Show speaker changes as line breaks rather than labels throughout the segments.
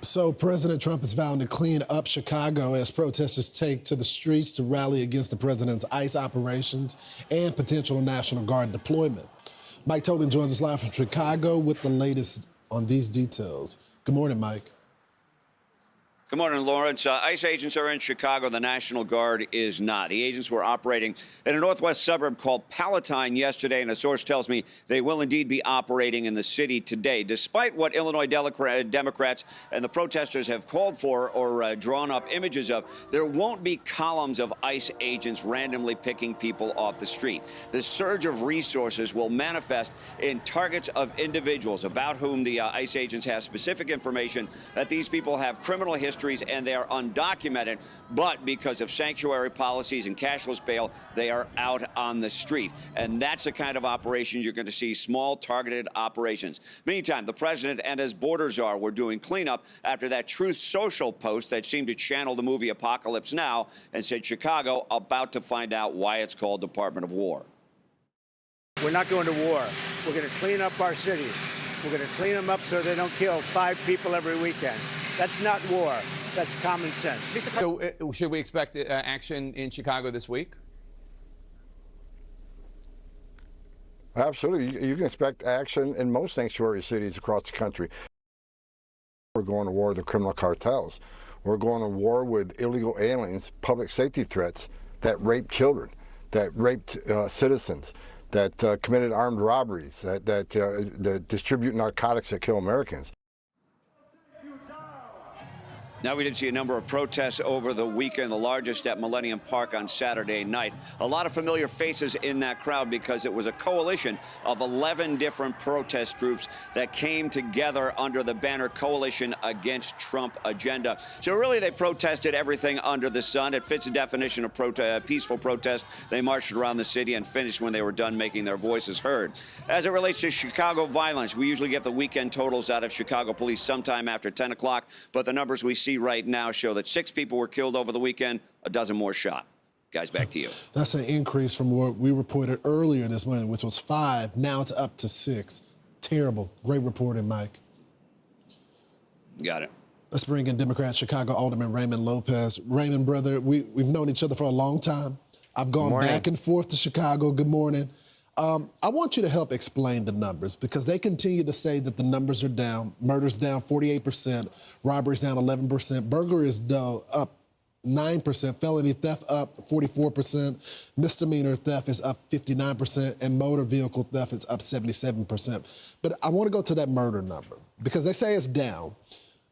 So President Trump is vowing to clean up Chicago as protesters take to the streets to rally against the president's ICE operations and potential National Guard deployment. Mike Tobin joins us live from Chicago with the latest on these details. Good morning, Mike.
Good morning, Lawrence. ICE agents are in Chicago. The National Guard is not. The agents were operating in a northwest suburb called Palatine yesterday, and a source tells me they will indeed be operating in the city today. Despite what Illinois Democrats and the protesters have called for or drawn up images of, there won't be columns of ICE agents randomly picking people off the street. The surge of resources will manifest in targets of individuals about whom the ICE agents have specific information that these people have criminal histories and they are undocumented, but because of sanctuary policies and cashless bail, they are out on the street. And that's the kind of operation you're going to see, small, targeted operations. Meantime, the president and his border czar were doing cleanup after that Truth Social post that seemed to channel the movie Apocalypse Now and said Chicago about to find out why it's called Department of War.
We're not going to war. We're going to clean up our cities. We're going to clean them up so they don't kill 5 people every weekend. That's not war. That's common sense.
So, should we expect action in Chicago this week?
Absolutely. You can expect action in most sanctuary cities across the country. We're going to war with the criminal cartels. We're going to war with illegal aliens, public safety threats that rape children, that raped citizens, that committed armed robberies, that distribute narcotics that kill Americans.
Now, we did see a number of protests over the weekend, the largest at Millennium Park on Saturday night. A lot of familiar faces in that crowd because it was a coalition of 11 different protest groups that came together under the banner Coalition Against Trump Agenda. So really, they protested everything under the sun. It fits the definition of peaceful protest. They marched around the city and finished when they were done making their voices heard. As it relates to Chicago violence, we usually get the weekend totals out of Chicago police sometime after 10 o'clock, but the numbers we see right now show that 6 people were killed over the weekend, a dozen more shot. Guys, back to you.
That's an increase from what we reported earlier this morning, which was 5. Now it's up to 6. Terrible. Great reporting, Mike.
Got it.
Let's bring in Democrat Chicago Alderman Raymond Lopez. Raymond, brother, we've known each other for a long time. I've gone back and forth to Chicago. Good morning. I want you to help explain the numbers because they continue to say that the numbers are down. Murder's down 48%, robbery's down 11%, burglary is up 9%, felony theft up 44%, misdemeanor theft is up 59%, and motor vehicle theft is up 77%. But I want to go to that murder number because they say it's down.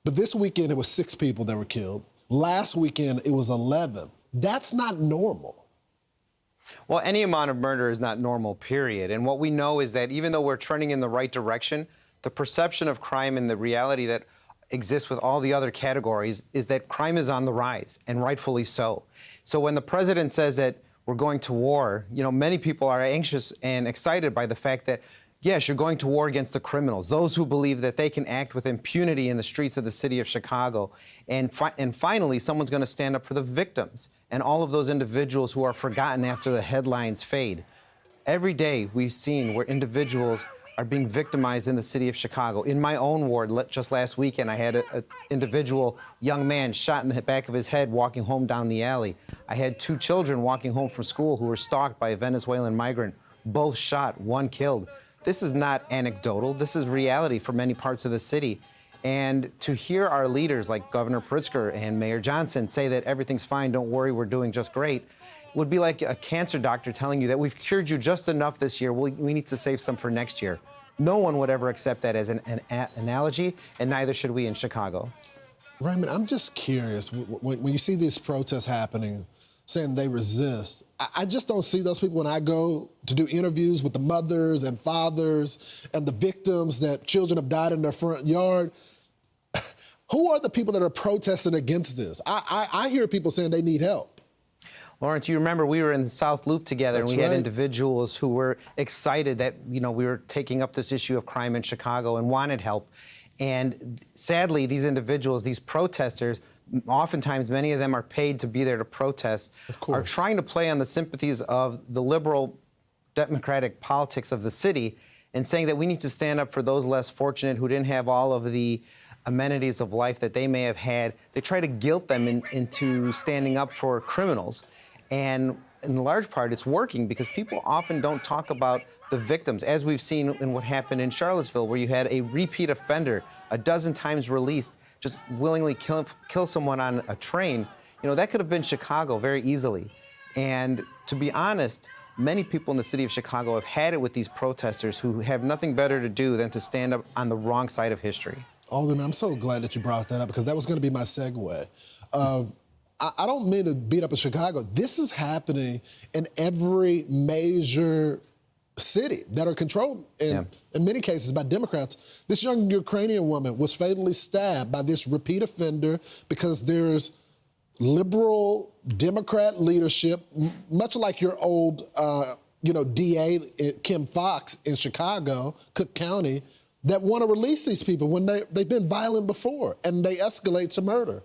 But this weekend it was 6 people that were killed. Last weekend it was 11. That's not normal.
Well, any amount of murder is not normal, period. And what we know is that even though we're trending in the right direction, the perception of crime and the reality that exists with all the other categories is that crime is on the rise, and rightfully so. So when the president says that we're going to war, you know, many people are anxious and excited by the fact that, yes, you're going to war against the criminals, those who believe that they can act with impunity in the streets of the city of Chicago. And finally, someone's going to stand up for the victims and all of those individuals who are forgotten after the headlines fade. Every day we've seen where individuals are being victimized in the city of Chicago. In my own ward, just last weekend, I had an individual young man shot in the back of his head walking home down the alley. I had 2 children walking home from school who were stalked by a Venezuelan migrant, both shot, 1 killed. This is not anecdotal. This is reality for many parts of the city. And to hear our leaders like Governor Pritzker and Mayor Johnson say that everything's fine, don't worry, we're doing just great, would be like a cancer doctor telling you that we've cured you just enough this year, we need to save some for next year. No one would ever accept that as an analogy, and neither should we in Chicago.
Raymond, I'm just curious, when you see these protests happening, saying they resist, I just don't see those people when I go to do interviews with the mothers and fathers and the victims that children have died in their front yard. Who are the people that are protesting against this? I hear people saying they need help.
Lawrence, you remember we were in the South Loop together.
That's
and we
right.
had individuals who were excited that, you know, we were taking up this issue of crime in Chicago and wanted help. And sadly, these individuals, these protesters, oftentimes many of them are paid to be there to protest, are trying to play on the sympathies of the liberal democratic politics of the city and saying that we need to stand up for those less fortunate who didn't have all of the amenities of life that they may have had. They try to guilt them into standing up for criminals. And in large part, it's working because people often don't talk about the victims, as we've seen in what happened in Charlottesville, where you had a repeat offender, a dozen times released, just willingly kill someone on a train. You know, that could have been Chicago very easily. And to be honest, many people in the city of Chicago have had it with these protesters who have nothing better to do than to stand up on the wrong side of history.
Alderman, I'm so glad that you brought that up because that was going to be my segue. I don't mean to beat up in Chicago. This is happening in every major city that are controlled in many cases by Democrats. This young Ukrainian woman was fatally stabbed by this repeat offender because there's liberal Democrat leadership, much like your old, DA Kim Foxx in Chicago, Cook County, that want to release these people when they've been violent before and they escalate to murder.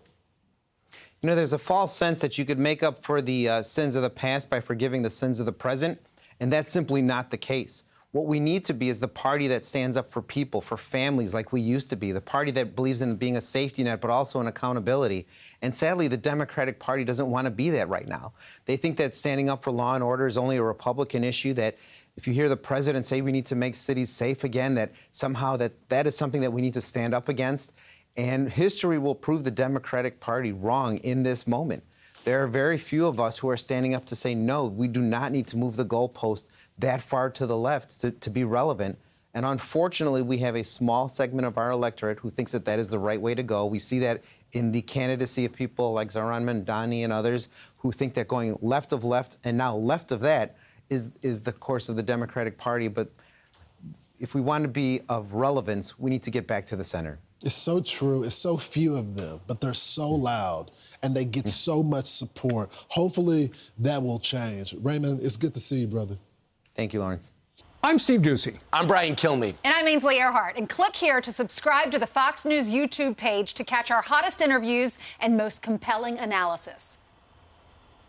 You know, there's a false sense that you could make up for the sins of the past by forgiving the sins of the present, and that's simply not the case. What we need to be is the party that stands up for people, for families like we used to be, the party that believes in being a safety net but also in accountability. And sadly, the Democratic Party doesn't want to be that right now. They think that standing up for law and order is only a Republican issue, that if you hear the president say we need to make cities safe again, that somehow that is something that we need to stand up against. And history will prove the Democratic Party wrong in this moment. There are very few of us who are standing up to say, no, we do not need to move the goalpost that far to the left to be relevant. And unfortunately, we have a small segment of our electorate who thinks that that is the right way to go. We see that in the candidacy of people like Zohran Mamdani and others who think that going left of left and now left of that is the course of the Democratic Party. But if we want to be of relevance, we need to get back to the center.
It's so true. It's so few of them, but they're so loud and they get so much support. Hopefully that will change. Raymond, it's good to see you, brother.
Thank you, Lawrence.
I'm Steve Ducey.
I'm Brian Kilmeade.
And I'm Ainsley Earhart. And click here to subscribe to the Fox News YouTube page to catch our hottest interviews and most compelling analysis.